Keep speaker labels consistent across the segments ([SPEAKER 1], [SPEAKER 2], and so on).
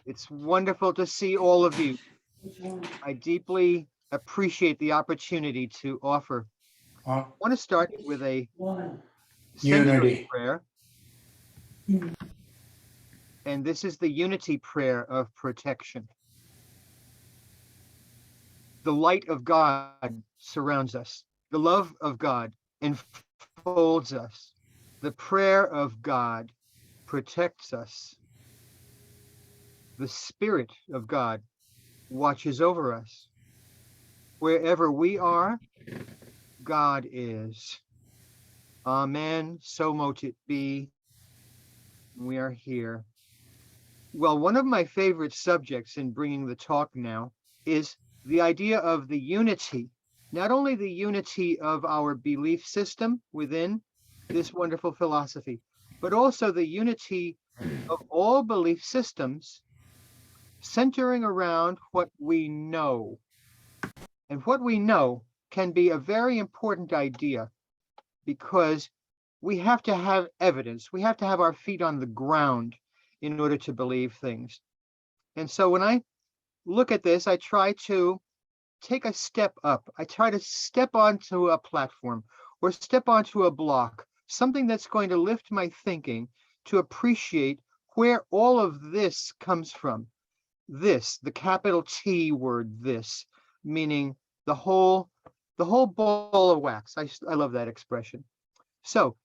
[SPEAKER 1] It's wonderful to see all of you. I deeply appreciate the opportunity to offer.
[SPEAKER 2] uh,
[SPEAKER 1] I want to start with a centering
[SPEAKER 2] unity.
[SPEAKER 1] prayer, and this is the unity prayer of protection. The light of God surrounds us. The love of God enfolds us. The prayer of God protects us. The Spirit of God watches over us. Wherever we are, God is. Amen. So mote it be. We are here. Well, one of my favorite subjects in bringing the talk now is the idea of the unity, not only the unity of our belief system within this wonderful philosophy, but also the unity of all belief systems centering around what we know. And what we know can be a very important idea because we have to have evidence. We have to have our feet on the ground in order to believe things. And so when I look at this, I try to take a step up. I try to step onto a platform or step onto a block, something that's going to lift my thinking to appreciate where all of this comes from. This, the capital T word, this, meaning the whole ball of wax. I love that expression. So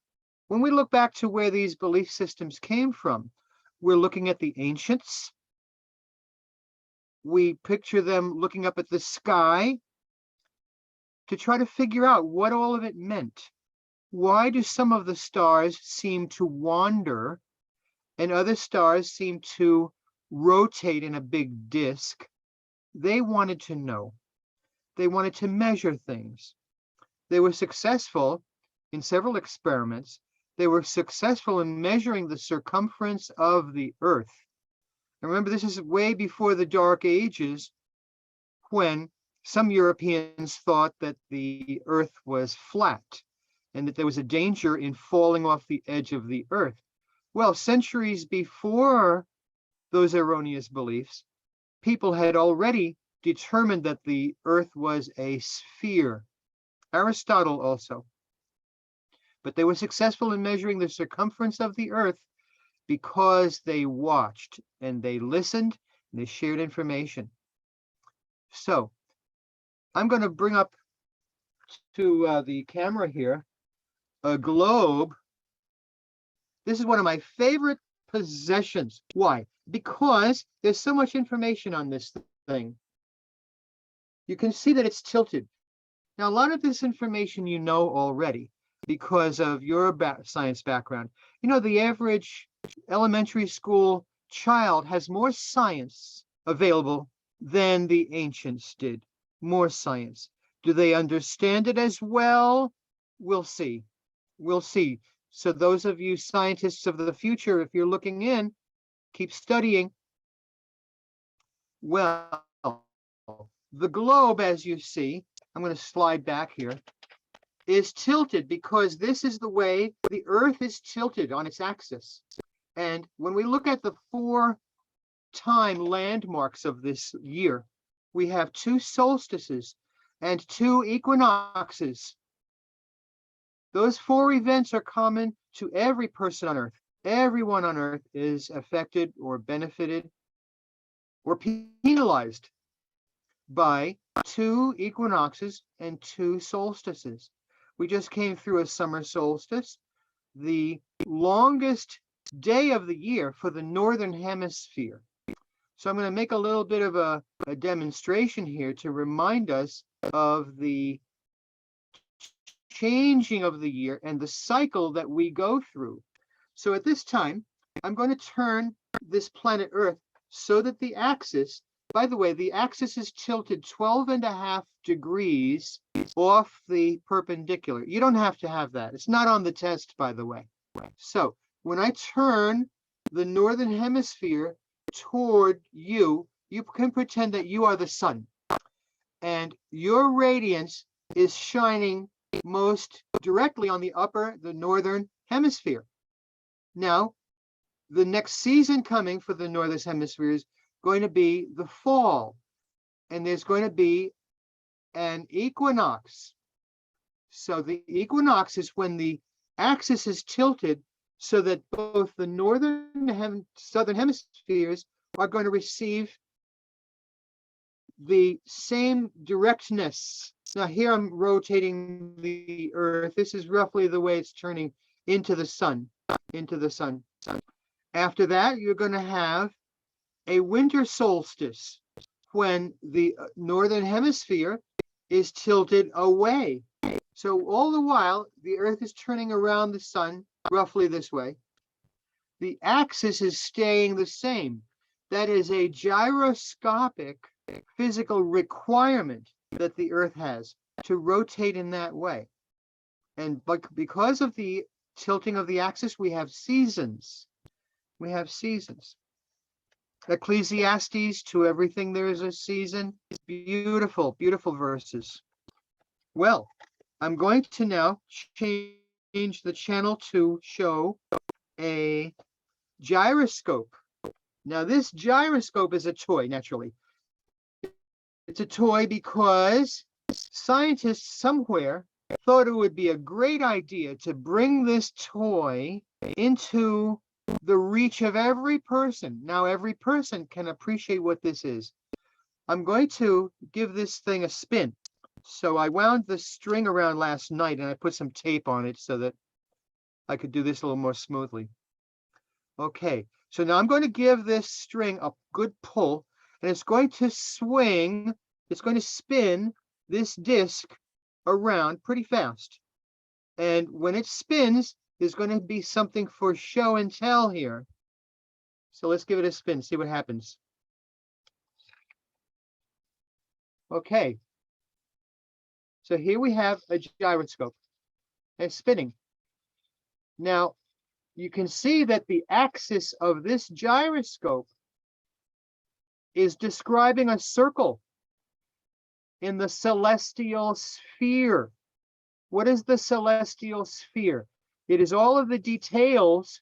[SPEAKER 1] when we look back to where these belief systems came from, we're looking at the ancients. We picture them looking up at the sky to try to figure out what all of it meant. Why do some of the stars seem to wander and other stars seem to rotate in a big disk? They wanted to know. They wanted to measure things. They were successful in several experiments. They were successful in measuring the circumference of the Earth. And remember, this is way before the Dark Ages, when some Europeans thought that the Earth was flat and that there was a danger in falling off the edge of the Earth. Well, centuries before those erroneous beliefs, people had already determined that the Earth was a sphere. Aristotle also. But they were successful in measuring the circumference of the Earth because they watched and they listened and they shared information. So I'm going to bring up to the camera here a globe. This is one of my favorite possessions. Why? Because there's so much information on this thing. You can see that it's tilted. Now, a lot of this information you know already because of your science background. You know, the average elementary school child has more science available than the ancients did. More science. Do they understand it as well? We'll see. We'll see. So those of you scientists of the future, if you're looking in, keep studying. Well, the globe, as you see, I'm going to slide back here, is tilted because this is the way the Earth is tilted on its axis. And when we look at the 4 time landmarks of this year, we have 2 solstices and 2 equinoxes. Those 4 events are common to every person on Earth. Everyone on Earth is affected or benefited or penalized by 2 equinoxes and 2 solstices. We just came through a summer solstice, the longest day of the year for the northern hemisphere. So I'm going to make a little bit of a demonstration here to remind us of the changing of the year and the cycle that we go through. So at this time, I'm going to turn this planet Earth so that the axis, by the way, the axis is tilted 12.5 degrees off the perpendicular. You don't have to have that. It's not on the test, by the way. So when I turn the northern hemisphere toward you, you can pretend that you are the sun. And your radiance is shining most directly on the northern hemisphere. Now, the next season coming for the northern hemisphere is going to be the fall, and there's going to be an equinox. So the equinox is when the axis is tilted so that both the northern and southern hemispheres are going to receive the same directness. Now here I'm rotating the Earth. This is roughly the way it's turning into the sun, After that, you're going to have a winter solstice when the northern hemisphere is tilted away. So all the while, the Earth is turning around the sun roughly this way. The axis is staying the same. That is a gyroscopic physical requirement that the Earth has to rotate in that way. And because of the tilting of the axis, we have seasons. Ecclesiastes, to everything there is a season. Beautiful, beautiful verses. Well, I'm going to now change the channel to show a gyroscope. Now, this gyroscope is a toy, naturally. It's a toy because scientists somewhere thought it would be a great idea to bring this toy into the reach of every person. Now, every person can appreciate what this is. I'm going to give this thing a spin. So I wound the string around last night and I put some tape on it so that I could do this a little more smoothly. Okay, so now I'm going to give this string a good pull, and it's going to swing, it's going to spin this disc around pretty fast. And when it spins, there's going to be something for show and tell here. So let's give it a spin, see what happens. Okay. So here we have a gyroscope. It's spinning. Now, you can see that the axis of this gyroscope is describing a circle in the celestial sphere. What is the celestial sphere? It is all of the details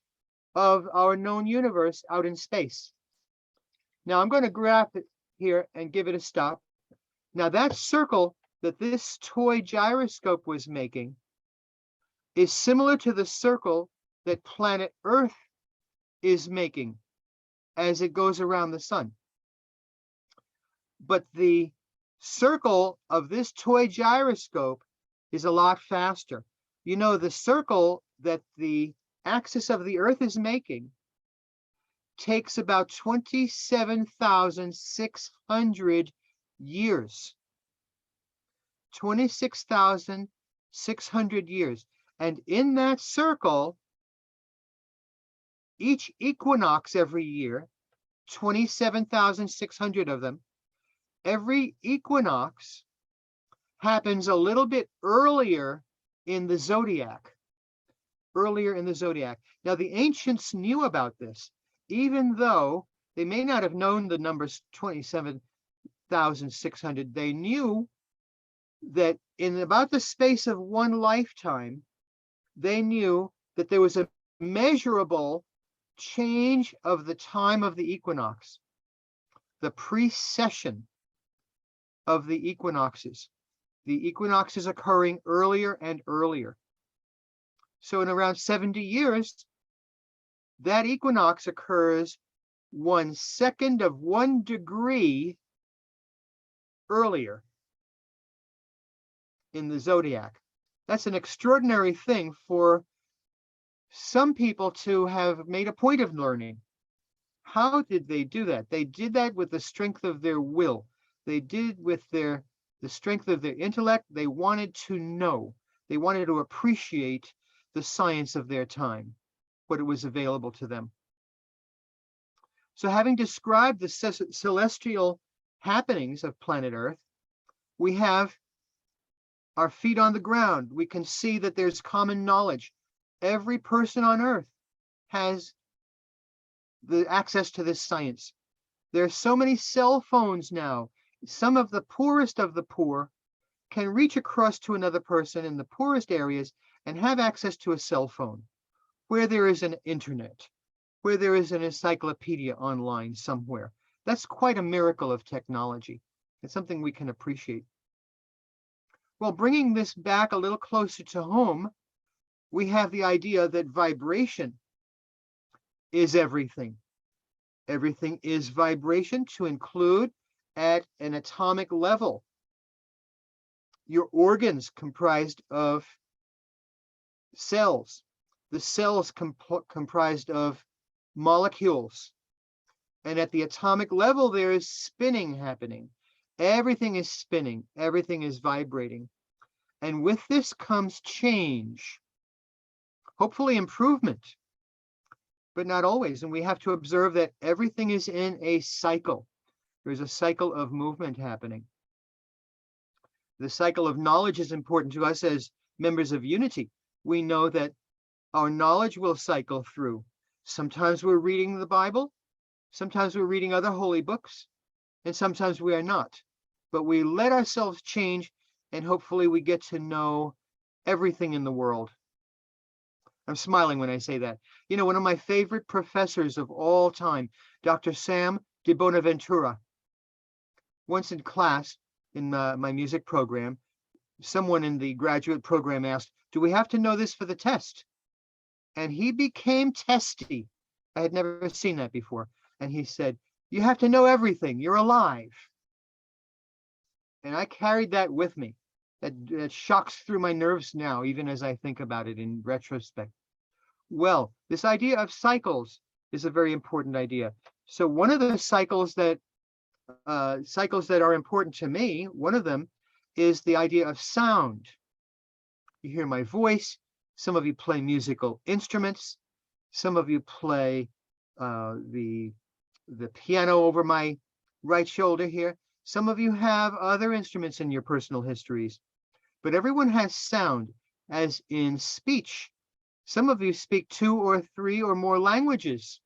[SPEAKER 1] of our known universe out in space. Now I'm going to graph it here and give it a stop. Now that circle that this toy gyroscope was making is similar to the circle that planet Earth is making as it goes around the sun. But the circle of this toy gyroscope is a lot faster. You know, the circle that the axis of the Earth is making takes about 27,600 years. 26,600 years. And in that circle, each equinox every year, 27,600 of them, every equinox happens a little bit earlier in the zodiac. Now, the ancients knew about this, even though they may not have known the numbers 27,600. They knew that in about the space of one lifetime, they knew that there was a measurable change of the time of the equinox, the precession of the equinoxes occurring earlier and earlier. So in around 70 years, that equinox occurs 1/2 of 1 degree earlier in the zodiac. That's an extraordinary thing for some people to have made a point of learning. How did they do that? They did that with the strength of their will. They did with the strength of their intellect. They wanted to know. They wanted to appreciate the science of their time, what it was available to them. So having described the celestial happenings of planet Earth, we have our feet on the ground. We can see that there's common knowledge. Every person on Earth has the access to this science. There are so many cell phones now. Some of the poorest of the poor can reach across to another person in the poorest areas and have access to a cell phone where there is an internet. where there is an encyclopedia online somewhere. That's quite a miracle of technology. It's something we can appreciate. Well, bringing this back a little closer to home, we have the idea that vibration is everything. Everything is vibration, to include at an atomic level. Your organs comprised of cells. The cells comprised of molecules. And at the atomic level, there is spinning happening. Everything is spinning. Everything is vibrating. And with this comes change, hopefully improvement, but not always. And we have to observe that everything is in a cycle. There's a cycle of movement happening. The cycle of knowledge is important to us as members of Unity. We know that our knowledge will cycle through. Sometimes we're reading the Bible, sometimes we're reading other holy books, and sometimes we are not. But we let ourselves change, and hopefully we get to know everything in the world. I'm smiling when I say that. You know, one of my favorite professors of all time, Dr. Sam de Bonaventura, once in class in my music program, someone in the graduate program asked, "Do we have to know this for the test?" And he became testy. I had never seen that before. And he said, "You have to know everything. You're alive." And I carried that with me. That shocks through my nerves now, even as I think about it in retrospect. Well, this idea of cycles is a very important idea. So one of the cycles that are important to me, one of them is the idea of sound. You hear my voice. Some of you play musical instruments. Some of you play the piano over my right shoulder here. Some of you have other instruments in your personal histories. But everyone has sound, as in speech. Some of you speak 2 or 3 or more languages.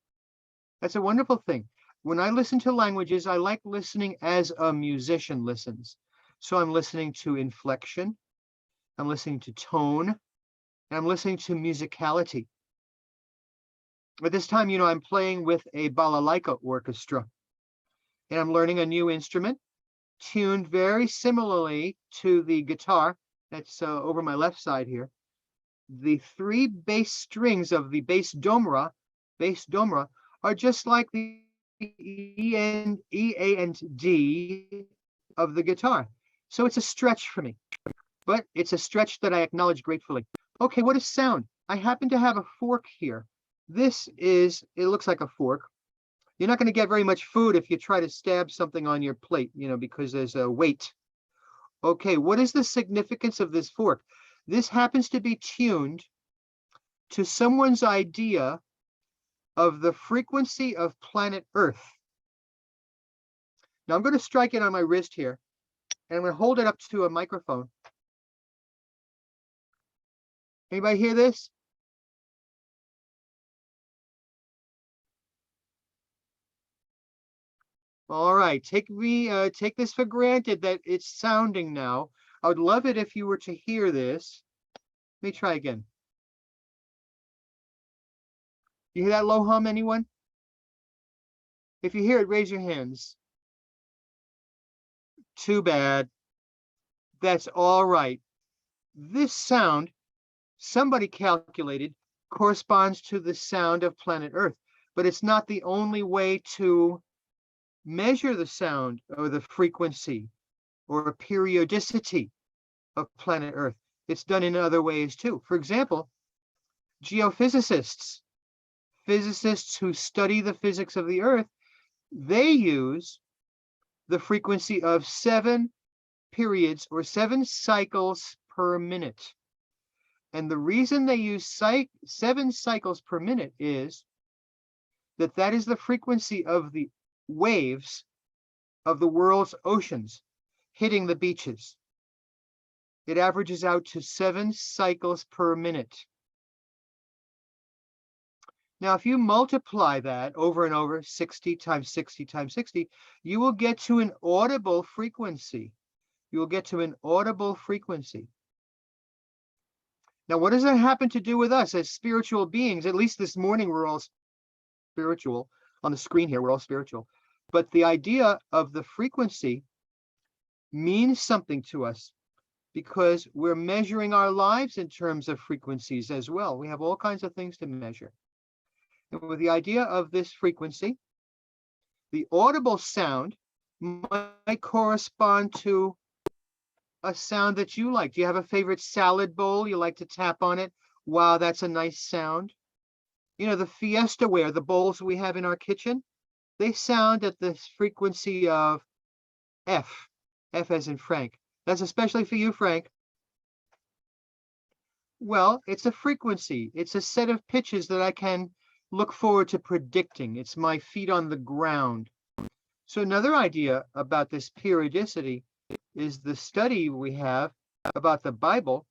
[SPEAKER 1] That's a wonderful thing. When I listen to languages, I like listening as a musician listens. So I'm listening to inflection, I'm listening to tone, and I'm listening to musicality. At this time, you know, I'm playing with a balalaika orchestra, and I'm learning a new instrument tuned very similarly to the guitar that's over my left side here. The 3 bass strings of the bass domra are just like the E, A, and D of the guitar. So it's a stretch for me, but it's a stretch that I acknowledge gratefully. Okay, what is sound? I happen to have a fork here. It looks like a fork. You're not going to get very much food if you try to stab something on your plate, you know, because there's a weight. Okay, what is the significance of this fork? This happens to be tuned to someone's idea of the frequency of planet Earth. Now I'm going to strike it on my wrist here, and I'm going to hold it up to a microphone. Anybody hear this? All right, take this for granted that it's sounding now. I would love it if you were to hear this. Let me try again. You hear that low hum, anyone? If you hear it, raise your hands. Too bad. That's all right. This sound, somebody calculated, corresponds to the sound of planet Earth, but it's not the only way to measure the sound or the frequency or periodicity of planet Earth. It's done in other ways too. For example, geophysicists, physicists who study the physics of the Earth, they use the frequency of 7 periods or 7 cycles per minute. And the reason they use 7 cycles per minute is that is the frequency of the waves of the world's oceans hitting the beaches. It averages out to 7 cycles per minute. Now, if you multiply that over and over, 60 times 60 times 60, you will get to an audible frequency. You will get to an audible frequency. Now, what does that happen to do with us as spiritual beings? At least this morning, we're all spiritual on the screen here. We're all spiritual. But the idea of the frequency means something to us because we're measuring our lives in terms of frequencies as well. We have all kinds of things to measure. And with the idea of this frequency, the audible sound might correspond to a sound that you like. Do you have a favorite salad bowl? You like to tap on it? Wow, that's a nice sound. You know, the Fiesta ware, the bowls we have in our kitchen, they sound at the frequency of F, F as in Frank. That's especially for you, Frank. Well, it's a frequency. It's a set of pitches that I can look forward to predicting. It's my feet on the ground. So another idea about this periodicity is the study we have about the Bible.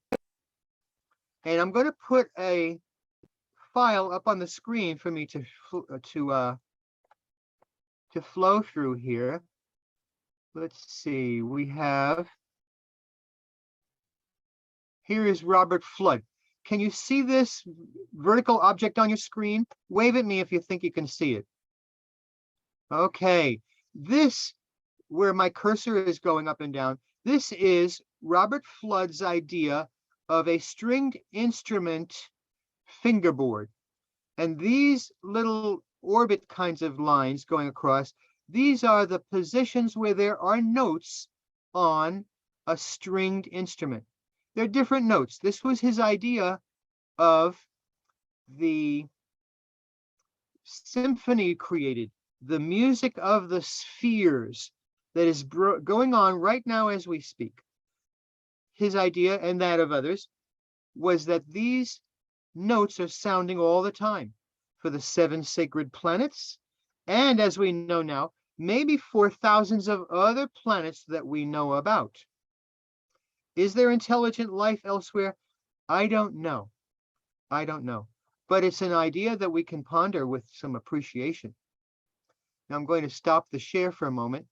[SPEAKER 1] And I'm going to put a file up on the screen for me to flow through here. Let's see, here is Robert Flood. Can you see this vertical object on your screen? Wave at me if you think you can see it. Okay, this, where my cursor is going up and down, this is Robert Flood's idea of a stringed instrument fingerboard. And these little orbit kinds of lines going across, these are the positions where there are notes on a stringed instrument. They're different notes. This was his idea of the symphony created, the music of the spheres that is going on right now as we speak. His idea, and that of others, was that these notes are sounding all the time for the 7 sacred planets, and as we know now, maybe for thousands of other planets that we know about. Is there intelligent life elsewhere? I don't know. I don't know. But it's an idea that we can ponder with some appreciation. Now I'm going to stop the share for a moment.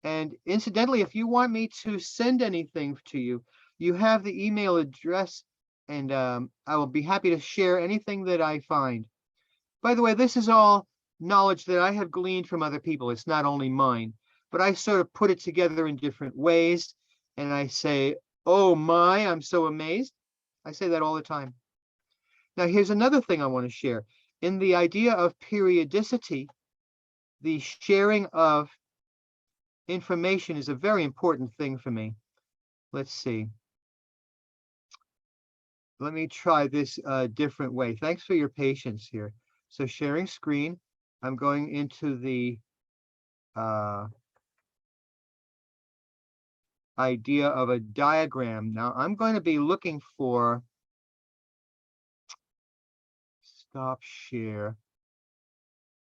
[SPEAKER 1] And incidentally, if you want me to send anything to you, you have the email address, and I will be happy to share anything that I find. By the way, this is all knowledge that I have gleaned from other people. It's not only mine, but I sort of put it together in different ways. And I say, oh my, I'm so amazed. I say that all the time. Now, here's another thing I want to share. In the idea of periodicity, the sharing of information is a very important thing for me. Let's see. Let me try this a different way. Thanks for your patience here. So sharing screen, I'm going into the idea of a diagram. Now I'm going to be looking for stop share.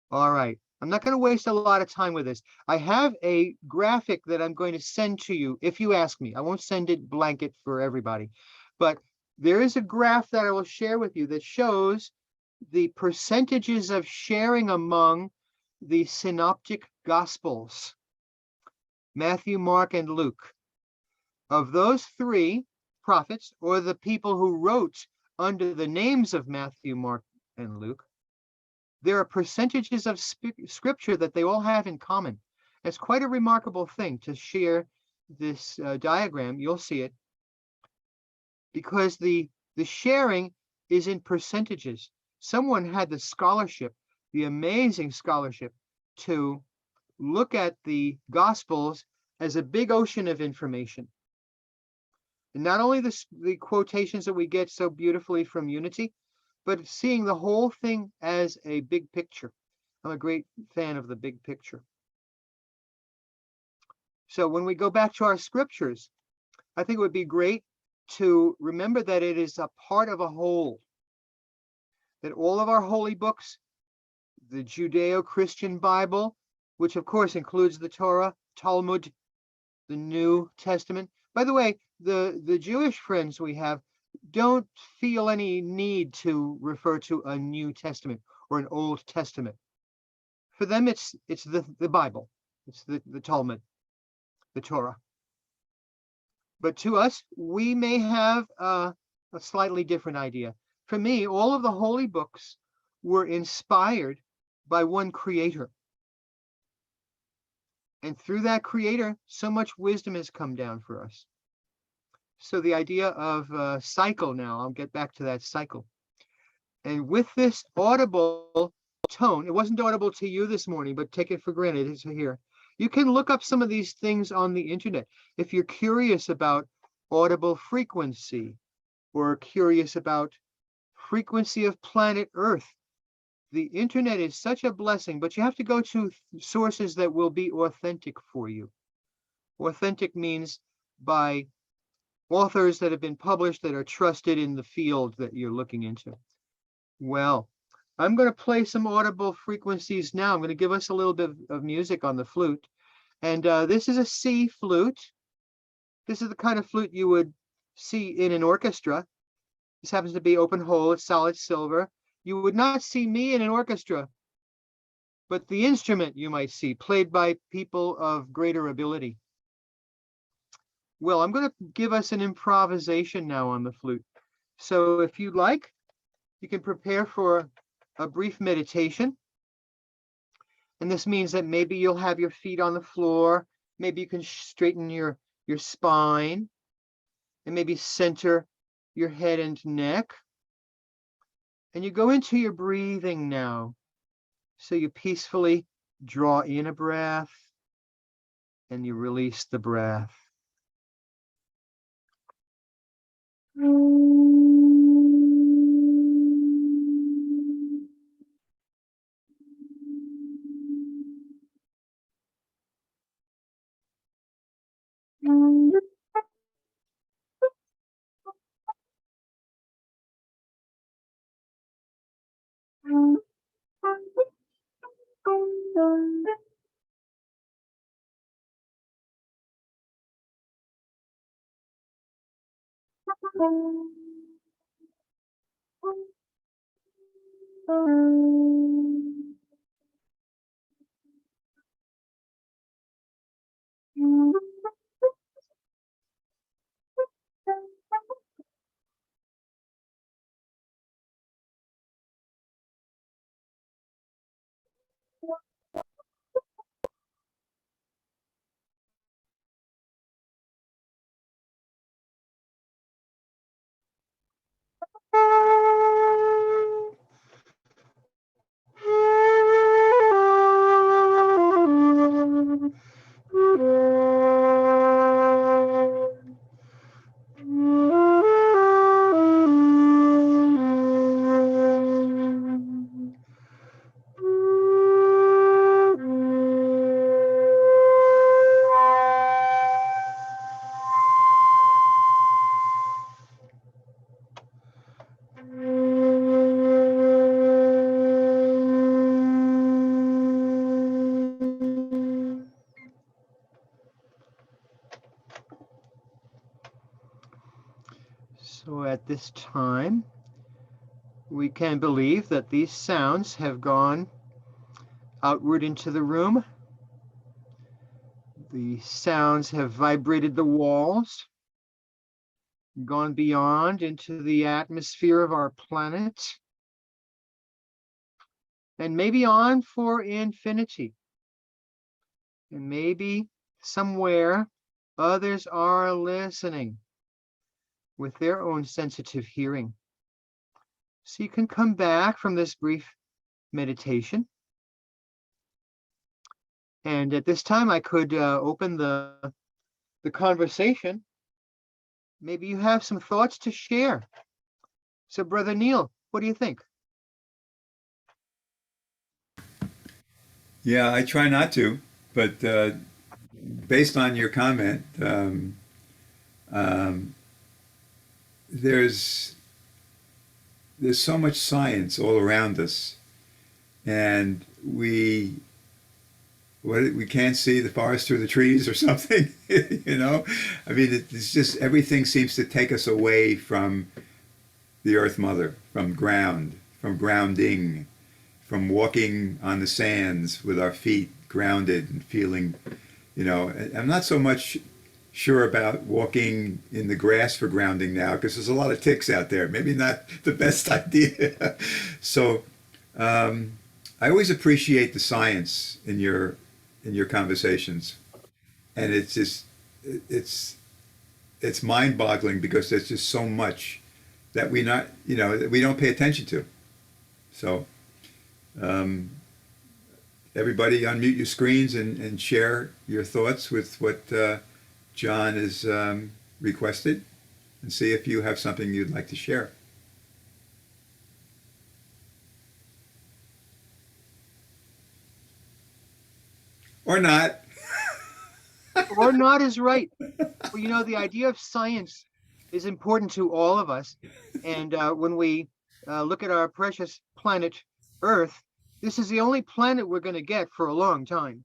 [SPEAKER 1] All right. I'm not going to waste a lot of time with this. I have a graphic that I'm going to send to you if you ask me. I won't send it blanket for everybody, but there is a graph that I will share with you that shows the percentages of sharing among the synoptic gospels, Matthew, Mark, and Luke. Of those 3 prophets, or the people who wrote under the names of Matthew, Mark, and Luke, there are percentages of scripture that they all have in common. It's quite a remarkable thing to share this diagram. You'll see it, because the sharing is in percentages. Someone had the scholarship, the amazing scholarship, to look at the Gospels as a big ocean of information. And not only the quotations that we get so beautifully from Unity, but seeing the whole thing as a big picture. I'm a great fan of the big picture. So when we go back to our scriptures, I think it would be great to remember that it is a part of a whole. That all of our holy books, the Judeo-Christian Bible, which of course includes the Torah, Talmud, the New Testament. By the way, the Jewish friends we have don't feel any need to refer to a New Testament or an Old Testament. For them, it's the Bible. It's the Talmud, the Torah. But to us, we may have a slightly different idea. For me, all of the holy books were inspired by one creator. And through that creator, so much wisdom has come down for us. So the idea of a cycle now, I'll get back to that cycle. And with this audible tone, it wasn't audible to you this morning, but take it for granted, it's here. You can look up some of these things on the internet. If you're curious about audible frequency or curious about frequency of planet Earth, the internet is such a blessing, but you have to go to sources that will be authentic for you. Authentic means by authors that have been published that are trusted in the field that you're looking into. Well, I'm going to play some audible frequencies now. I'm going to give us a little bit of music on the flute. And this is a C flute. This is the kind of flute you would see in an orchestra. This happens to be open hole, it's solid silver. You would not see me in an orchestra, but the instrument you might see, played by people of greater ability. Well, I'm going to give us an improvisation now on the flute. So if you'd like, you can prepare for a brief meditation. And this means that maybe you'll have your feet on the floor. Maybe you can straighten your spine and maybe center your head and neck. And you go into your breathing now. So you peacefully draw in a breath and you release the breath. So at this time, we can believe that these sounds have gone outward into the room. The sounds have vibrated the walls, gone beyond into the atmosphere of our planet, and maybe on for infinity. And maybe somewhere others are listening with their own sensitive hearing. So you can come back from this brief meditation. And at this time, I could open the conversation. Maybe you have some thoughts to share. So, Brother Neil, what do you think?
[SPEAKER 2] Yeah, I try not to, but based on your comment, um, there's there's so much science all around us, and we can't see the forest through the trees or something, you know. I mean, it's just everything seems to take us away from the Earth Mother, from ground, from grounding, from walking on the sands with our feet grounded and feeling, you know. I'm not so much sure about walking in the grass for grounding now because there's a lot of ticks out there. Maybe not the best idea. So I always appreciate the science in your conversations, and it's just it's it's mind-boggling because there's just so much that we not that we don't pay attention to. So um, everybody, unmute your screens and share your thoughts with what John has requested, and see if you have something you'd like to share. Or not.
[SPEAKER 1] Or not is right. Well, the idea of science is important to all of us. And when we look at our precious planet Earth, this is the only planet we're going to get for a long time.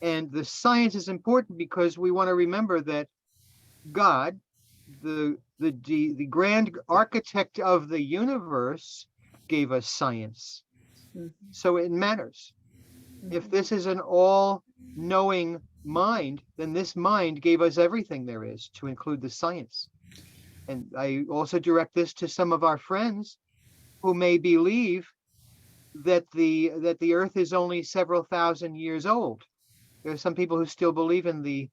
[SPEAKER 1] And the science is important because we want to remember that God, the grand architect of the universe, gave us science. So it matters. If this is an all-knowing mind, then this mind gave us everything there is, to include the science. And I also direct this to some of our friends who may believe that the earth is only several thousand years old. There are some people who still believe in the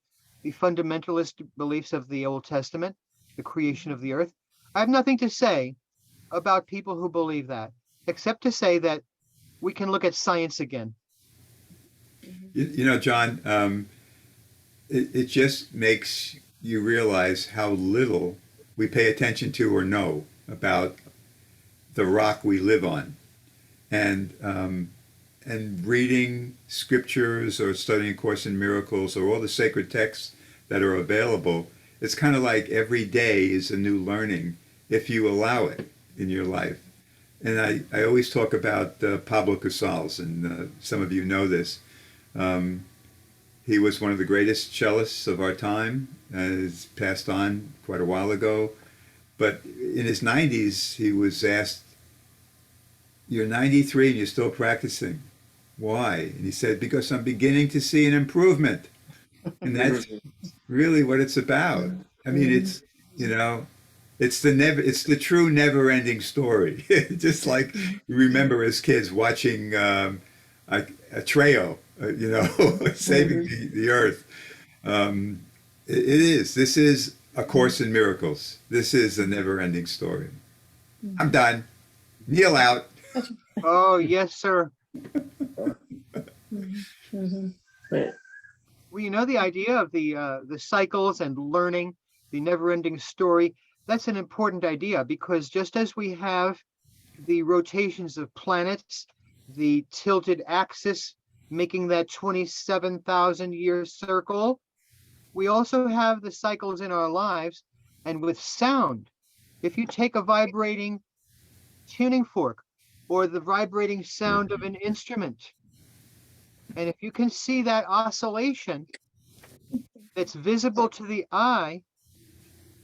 [SPEAKER 1] fundamentalist beliefs of the Old Testament, the creation of the earth. I have nothing to say about people who believe that, except to say that we can look at science again.
[SPEAKER 2] John, it just makes you realize how little we pay attention to or know about the rock we live on, and reading scriptures or studying A Course in Miracles or all the sacred texts that are available. It's kind of like every day is a new learning if you allow it in your life. And I always talk about Pablo Casals, and some of you know this. He was one of the greatest cellists of our time. He's passed on quite a while ago. But in his 90s, he was asked, "You're 93 and you're still practicing. Why?" And he said, "Because I'm beginning to see an improvement." And that's really what it's about. I mean, you know, it's the true never-ending story. Just like you remember as kids watching a Treo, saving the earth. It is. This is A Course in Miracles. This is a never-ending story. I'm done. Kneel out.
[SPEAKER 1] Oh, yes, sir.
[SPEAKER 3] Right.
[SPEAKER 1] Well, the idea of the cycles and learning, the never-ending story, that's an important idea, because just as we have the rotations of planets, the tilted axis making that 27,000-year circle, we also have the cycles in our lives. And with sound, if you take a vibrating tuning fork or the vibrating sound of an instrument, and if you can see that oscillation that's visible to the eye,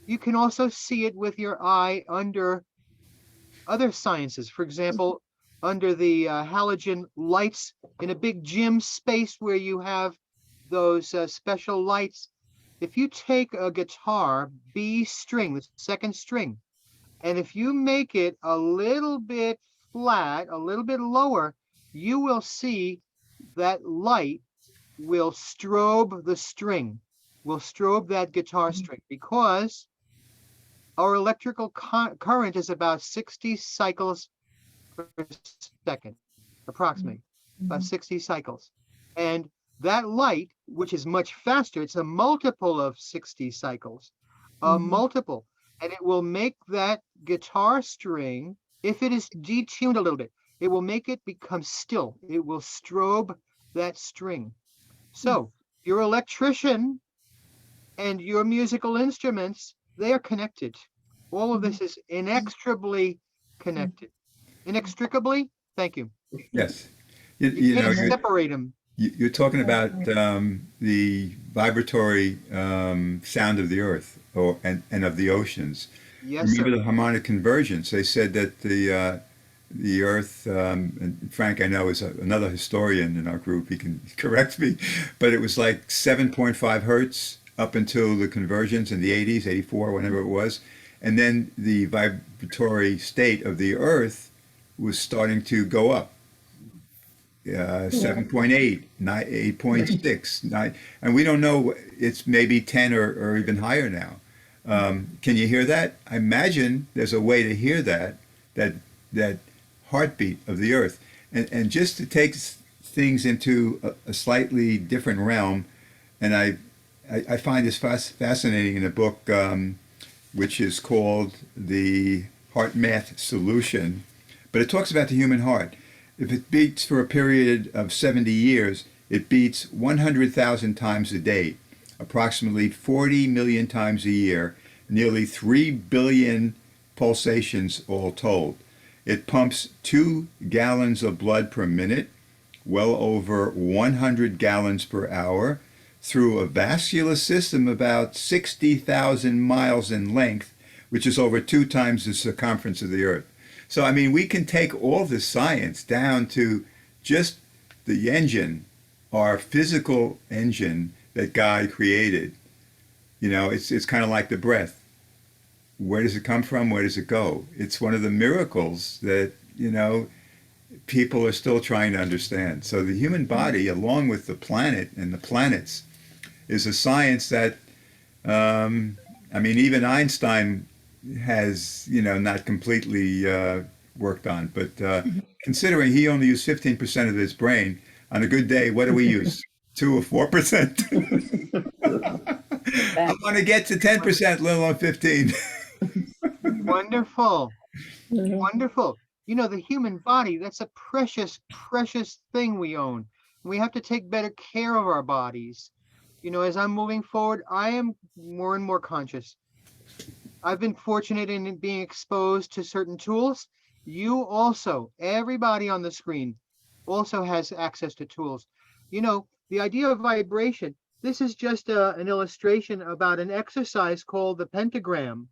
[SPEAKER 1] you can also see it with your eye under other sciences. For example, under the halogen lights in a big gym space where you have those special lights. If you take a guitar, B string, the second string, and if you make it a little bit flat, a little bit lower, you will see that light will strobe the string, will strobe that guitar string, because our electrical current is about 60 cycles per second, approximately, about 60 cycles. And that light, which is much faster, it's a multiple of 60 cycles, a multiple, and it will make that guitar string, if it is detuned a little bit, it will make it become still. It will strobe that string. So your electrician and your musical instruments, they are connected. All of this is inextricably connected. Inextricably? Thank you.
[SPEAKER 2] Yes.
[SPEAKER 1] You can't separate them.
[SPEAKER 2] You're talking about the vibratory sound of the earth and of the oceans.
[SPEAKER 1] Yes,
[SPEAKER 2] Remember
[SPEAKER 1] sir.
[SPEAKER 2] the harmonic convergence? They said that the earth, and Frank I know is another historian in our group, he can correct me, but it was like 7.5 hertz up until the convergence in the 80s, 84, whenever it was. And then the vibratory state of the earth was starting to go up. 7.8, 8.6, 9, and we don't know. It's maybe 10 or even higher now. Can you hear that? I imagine there's a way to hear that that heartbeat of the earth, and just to take things into a slightly different realm. And I find this fascinating in a book which is called The Heart Math Solution, but it talks about the human heart. If it beats for a period of 70 years, it beats 100,000 times a day, approximately 40 million times a year, nearly 3 billion pulsations all told. It pumps 2 gallons of blood per minute, well over 100 gallons per hour, through a vascular system about 60,000 miles in length, which is over 2 times the circumference of the earth. So, I mean, we can take all this science down to just the engine, our physical engine that God created. You know, it's kind of like the breath. Where does it come from? Where does it go? It's one of the miracles that, people are still trying to understand. So the human body, along with the planet and the planets, is a science that, even Einstein has, not completely worked on. But considering he only used 15% of his brain, on a good day, what do we use? 2 or 4%? I want to get to 10%, let alone 15.
[SPEAKER 1] Wonderful.
[SPEAKER 3] Mhm.
[SPEAKER 1] Wonderful. The human body, that's a precious, precious thing we own. We have to take better care of our bodies. As I'm moving forward, I am more and more conscious. I've been fortunate in being exposed to certain tools. You also, everybody on the screen also has access to tools. The idea of vibration, this is just an illustration about an exercise called the pentagram,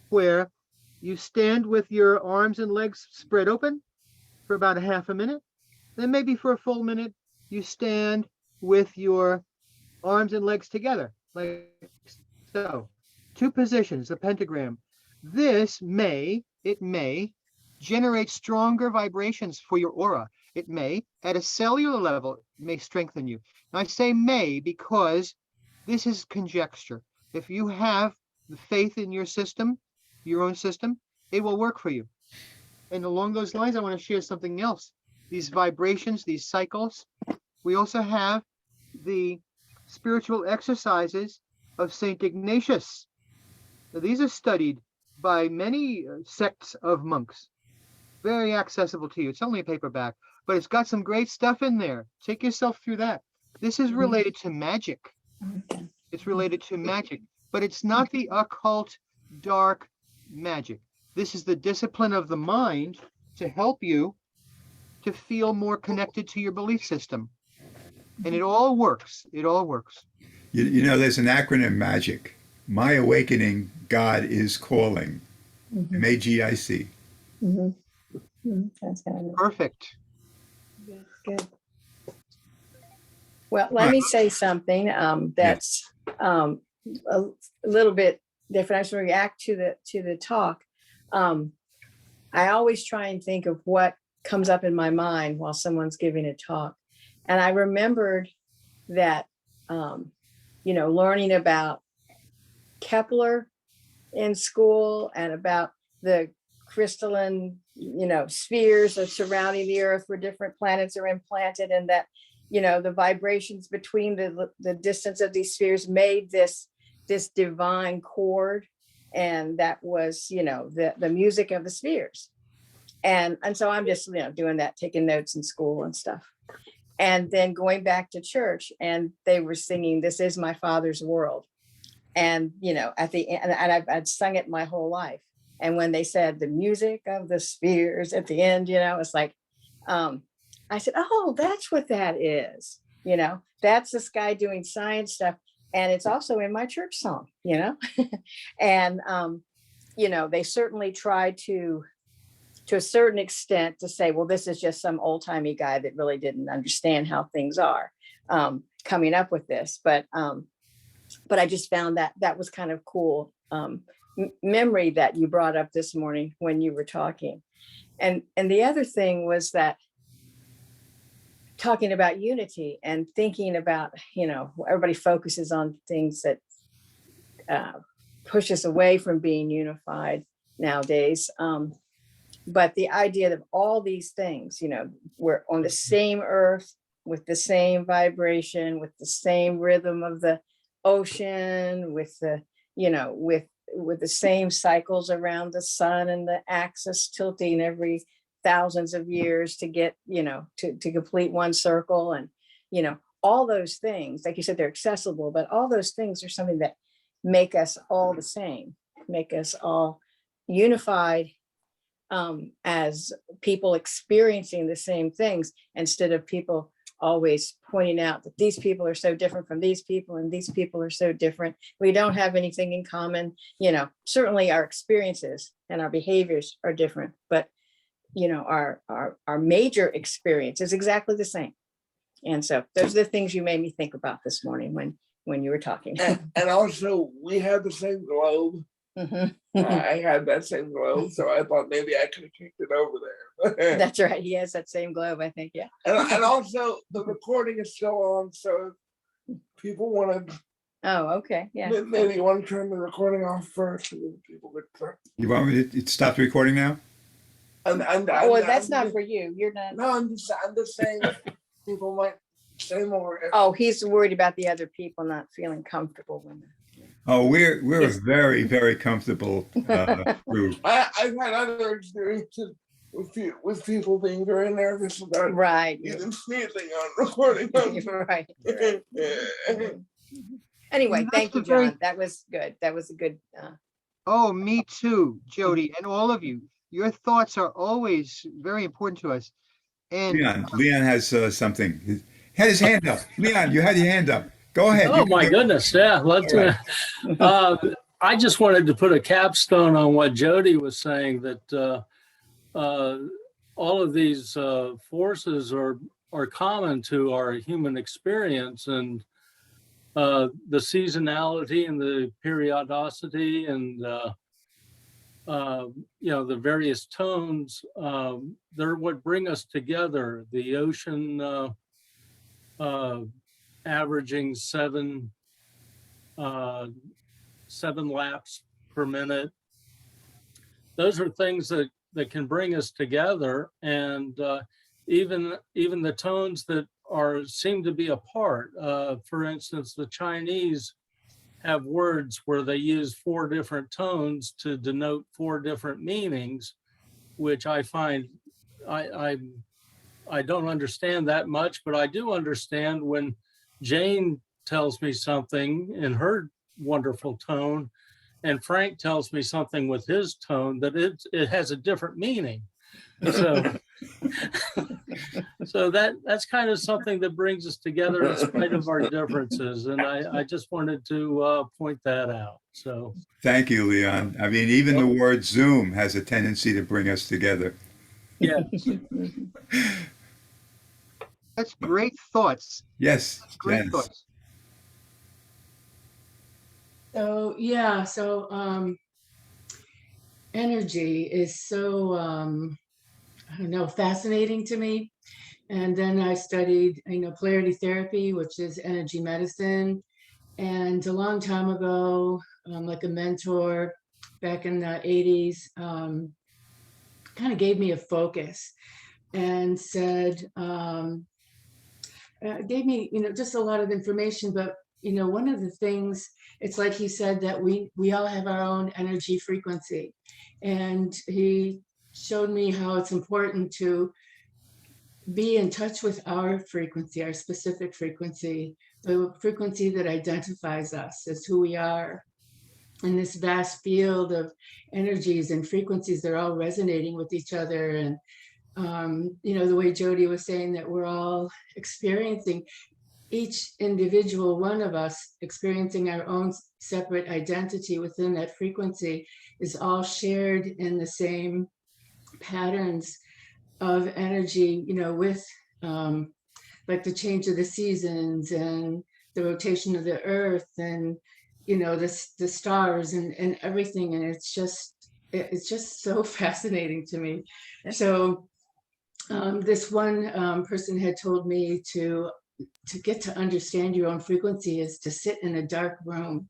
[SPEAKER 1] where you stand with your arms and legs spread open for about a half a minute. Then maybe for a full minute, you stand with your arms and legs together, like so. 2 positions, the pentagram. It may generate stronger vibrations for your aura. It may, at a cellular level, may strengthen you. And I say may because this is conjecture. If you have the faith in your system, your own system, it will work for you. And along those lines, I want to share something else. These vibrations, these cycles, we also have the spiritual exercises of Saint Ignatius. Now, these are studied by many sects of monks. Very accessible to you. It's only a paperback, but it's got some great stuff in there. Take yourself through that. This is related to magic.
[SPEAKER 3] Okay.
[SPEAKER 1] It's related to magic, but it's not the occult, dark magic. This is the discipline of the mind to help you to feel more connected to your belief system. And it all works. It all works.
[SPEAKER 2] There's an acronym MAGIC. My awakening, God is calling.
[SPEAKER 3] Mhm.
[SPEAKER 2] MAGIC.
[SPEAKER 3] Mhm. Mhm. That's kind of
[SPEAKER 1] Perfect.
[SPEAKER 3] good. Well, let me say something that's a little bit different. I just want to react to the talk. I always try and think of what comes up in my mind while someone's giving a talk, and I remembered that learning about Kepler in school and about the crystalline, spheres that surrounding the earth where different planets are implanted, and that, the vibrations between the distance of these spheres made this divine chord. And that was, the music of the spheres. And so I'm just, doing that, taking notes in school and stuff. And then going back to church, and they were singing, "This is my Father's world." And at the end, and I'd sung it my whole life. And when they said the music of the spheres at the end, it's like, I said, "Oh, that's what that is." That's the sky doing science stuff, and it's also in my church song. And they certainly try to a certain extent, to say, well, this is just some old timey guy that really didn't understand how things are, coming up with this. But I just found that was kind of cool memory that you brought up this morning when you were talking. And the other thing was that talking about unity and thinking about, everybody focuses on things that push us away from being unified nowadays. But the idea of all these things, we're on the same earth with the same vibration, with the same rhythm of the ocean, with the, with the same cycles around the sun and the axis tilting every thousands of years to get, to complete one circle. And, all those things, like you said, they're accessible, but all those things are something that make us all the same, make us all unified, as people experiencing the same things, instead of people always pointing out that these people are so different from these people and these people are so different. We don't have anything in common. Certainly our experiences and our behaviors are different, but our major experience is exactly the same. And so those are the things you made me think about this morning when you were talking.
[SPEAKER 4] And also, we have the same globe.
[SPEAKER 3] Mhm.
[SPEAKER 4] I had that same globe, so I thought maybe I could have kicked it over there.
[SPEAKER 3] That's right. He has that same globe, I think. Yeah.
[SPEAKER 4] And also, the recording is still on, so if people want to,
[SPEAKER 3] Oh, okay. Yeah.
[SPEAKER 4] maybe you want to turn the recording off first, and then people could turn.
[SPEAKER 2] You want me to stop recording now?
[SPEAKER 3] Well, that's not for you. You're not.
[SPEAKER 4] No, I'm just saying people might say more.
[SPEAKER 3] Oh, he's worried about the other people not feeling comfortable when.
[SPEAKER 2] Oh, we're
[SPEAKER 3] Yes.
[SPEAKER 2] a very, very comfortable group.
[SPEAKER 4] I've had other experiences with people being very nervous about
[SPEAKER 3] Right.
[SPEAKER 4] even sneezing on recording.
[SPEAKER 3] Right. Anyway,
[SPEAKER 1] That's
[SPEAKER 3] thank you,
[SPEAKER 1] a very-
[SPEAKER 3] John. That was good. That was a good.
[SPEAKER 1] Oh, me too, Jody, and all of you. Your thoughts are always very important to us. And
[SPEAKER 2] Leon has something. He had his hand up. Leon, you had your hand up. Go ahead.
[SPEAKER 5] Oh my goodness, yeah. Let's. I just wanted to put a capstone on what Jody was saying, that all of these forces are common to our human experience, and the seasonality and the periodicity and the various tones. They're what bring us together. The ocean. Averaging 7 laps per minute. Those are things that can bring us together, and even the tones that seem to be apart. For instance, the Chinese have words where they use 4 different tones to denote 4 different meanings, which I find I don't understand that much, but I do understand when Jane tells me something in her wonderful tone, and Frank tells me something with his tone, that it has a different meaning. So, so that's kind of something that brings us together in spite of our differences, and I just wanted to point that out. So,
[SPEAKER 2] Thank you, Leon. I mean, even the word Zoom has a tendency to bring us together.
[SPEAKER 5] yeah.
[SPEAKER 1] that's great thoughts.
[SPEAKER 2] Yes,
[SPEAKER 1] Great
[SPEAKER 2] Janice.
[SPEAKER 1] thoughts.
[SPEAKER 6] So yeah, energy is so I don't know, fascinating to me. And then I studied, polarity therapy, which is energy medicine. And a long time ago, like a mentor back in the 80s, kind of gave me a focus and said, gave me, just a lot of information. But, one of the things, it's like he said that we all have our own energy frequency. And he showed me how it's important to be in touch with our frequency, our specific frequency, the frequency that identifies us as who we are. In this vast field of energies and frequencies, they're all resonating with each other. And the way Jody was saying that we're all experiencing, each individual one of us experiencing our own separate identity within that frequency, is all shared in the same patterns of energy, with like the change of the seasons and the rotation of the earth and the stars and everything. And it's just so fascinating to me. So This one person had told me to get to understand your own frequency is to sit in a dark room,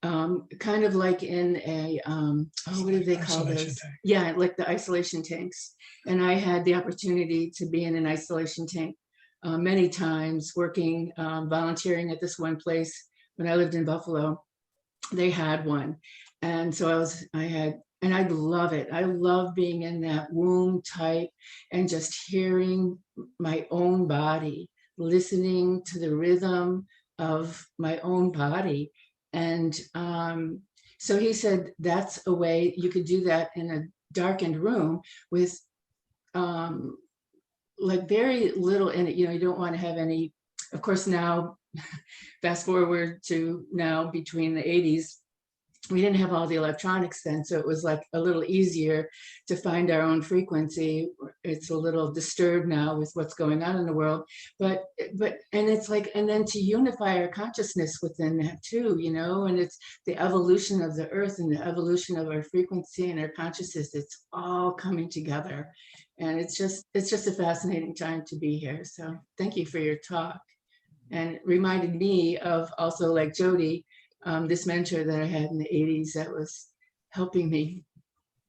[SPEAKER 6] kind of like in a what do they call
[SPEAKER 7] Isolation
[SPEAKER 6] those?
[SPEAKER 7] tank.
[SPEAKER 6] Yeah, like the isolation tanks. And I had the opportunity to be in an isolation tank many times, working, volunteering at this one place when I lived in Buffalo. They had one, and so and I love it. I love being in that womb type and just hearing my own body, listening to the rhythm of my own body. And so he said that's a way you could do that in a darkened room with like very little in it. You know, you don't want to have any, of course, now, fast forward to now between the 80s, we didn't have all the electronics then, so it was like a little easier to find our own frequency. It's a little disturbed now with what's going on in the world, but and it's like, and then to unify our consciousness within that too, you know, and it's the evolution of the earth and the evolution of our frequency and our consciousness. It's all coming together, and it's just a fascinating time to be here. So thank you for your talk, and it reminded me of also, like Jody, this mentor that I had in the 80s that was helping me.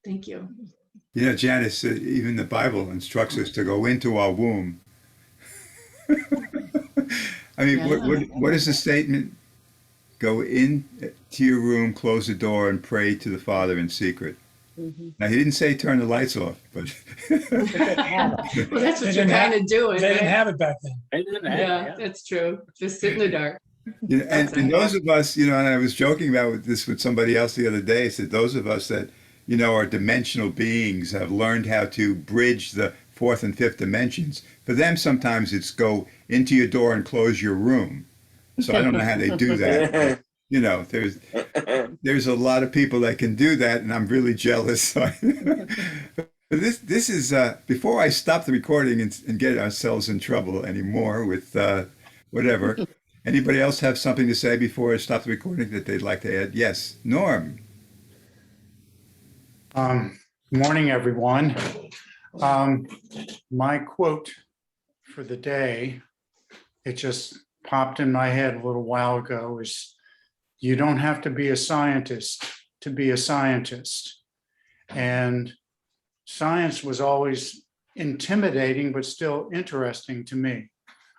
[SPEAKER 6] Thank you.
[SPEAKER 2] You know, Janice, even the Bible instructs us to go into our womb. I mean, what is the statement? Go into your room, close the door, and pray to the Father in secret.
[SPEAKER 3] Mhm.
[SPEAKER 2] Now, he didn't say turn the lights off, but
[SPEAKER 6] Well, that's
[SPEAKER 7] They
[SPEAKER 6] what you're
[SPEAKER 7] didn't have-
[SPEAKER 6] kind of doing,
[SPEAKER 7] They didn't
[SPEAKER 6] right?
[SPEAKER 7] have it back then.
[SPEAKER 5] I didn't have,
[SPEAKER 6] Yeah, that's true. Just sit in the dark.
[SPEAKER 2] you know, and
[SPEAKER 6] That's
[SPEAKER 2] those of us, you know, and I was joking about this with somebody else the other day. I said those of us that, you know, are dimensional beings have learned how to bridge the fourth and fifth dimensions. For them, sometimes it's go into your door and close your room. So I don't know how they do that. But, you know, there's a lot of people that can do that, and I'm really jealous. But this is before I stop the recording and get ourselves in trouble anymore with whatever. Anybody else have something to say before I stop the recording that they'd like to add? Yes, Norm.
[SPEAKER 8] Morning, everyone. My quote for the day, it just popped in my head a little while ago, is you don't have to be a scientist to be a scientist. And science was always intimidating, but still interesting to me.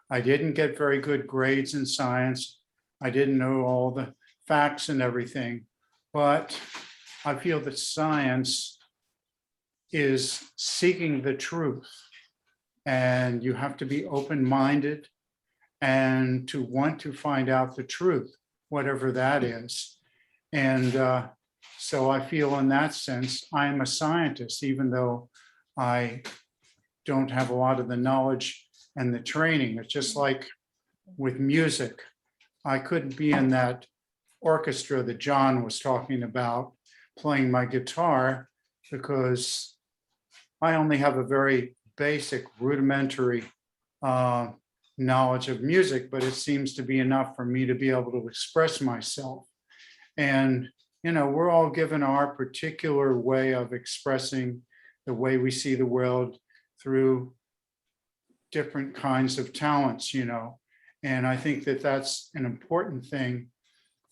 [SPEAKER 8] I didn't get very good grades in science. I didn't know all the facts and everything, but I feel that science is seeking the truth, and you have to be open-minded and to want to find out the truth, whatever that is. And so I feel in that sense, I am a scientist, even though I don't have a lot of the knowledge and the training. It's just like with music. I couldn't be in that orchestra that John was talking about playing my guitar because I only have a very basic rudimentary knowledge of music, but it seems to be enough for me to be able to express myself. And, you know, we're all given our particular way of expressing the way we see the world through different kinds of talents, you know. And I think that that's an important thing,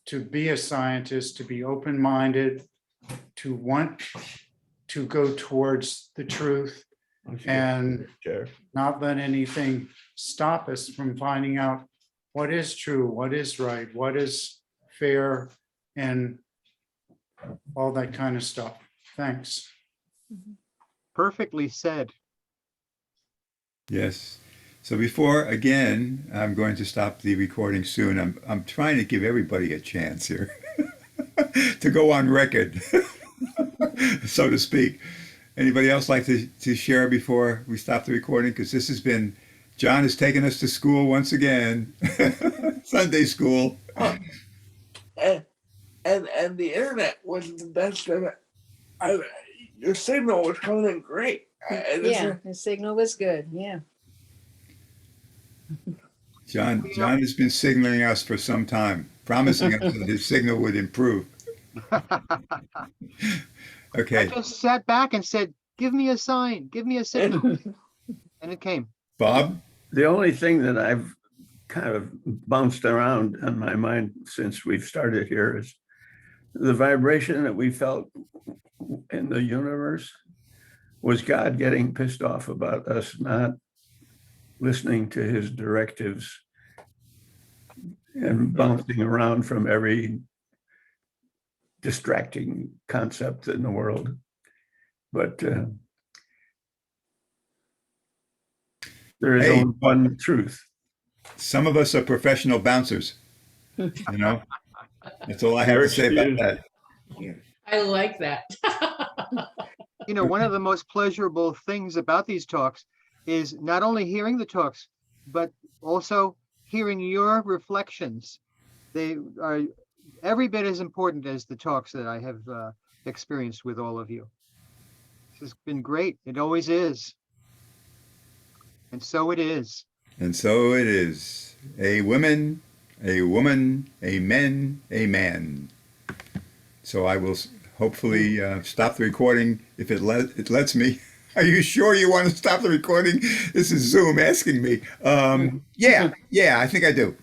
[SPEAKER 8] to be a scientist, to be open-minded, to want to go towards the truth and not let anything stop us from finding out what is true, what is right, what is fair, and all that kind of stuff. Thanks.
[SPEAKER 1] Perfectly said.
[SPEAKER 2] Yes. So before, again, I'm going to stop the recording soon. I'm trying to give everybody a chance here to go on record, so to speak. Anybody else like to share before we stop the recording? Because this has been, John has taken us to school once again, Sunday school.
[SPEAKER 4] Oh, and the internet was the best of it. Your signal was coming in great.
[SPEAKER 3] Yeah, the signal was good. Yeah.
[SPEAKER 2] John has been signaling us for some time, promising us that his signal would improve.
[SPEAKER 1] I
[SPEAKER 2] Okay.
[SPEAKER 1] just sat back and said, give me a sign, give me a signal. And it came.
[SPEAKER 2] Bob?
[SPEAKER 7] The only thing that I've kind of bounced around on my mind since we've started here is the vibration that we felt in the universe was God getting pissed off about us not listening to his directives and bouncing around from every distracting concept in the world. But there is
[SPEAKER 2] Hey.
[SPEAKER 7] only one truth.
[SPEAKER 2] Some of us are professional bouncers, you know? That's all I have to say about that.
[SPEAKER 6] I like that.
[SPEAKER 1] You know, one of the most pleasurable things about these talks is not only hearing the talks, but also hearing your reflections. They are every bit as important as the talks that I have experienced with all of you. This has been great. It always is. And so it is.
[SPEAKER 2] And so it is. A woman, a woman, a man, a man. So I will hopefully stop the recording if it lets me. Are you sure you want to stop the recording? This is Zoom asking me. Yeah, I think I do.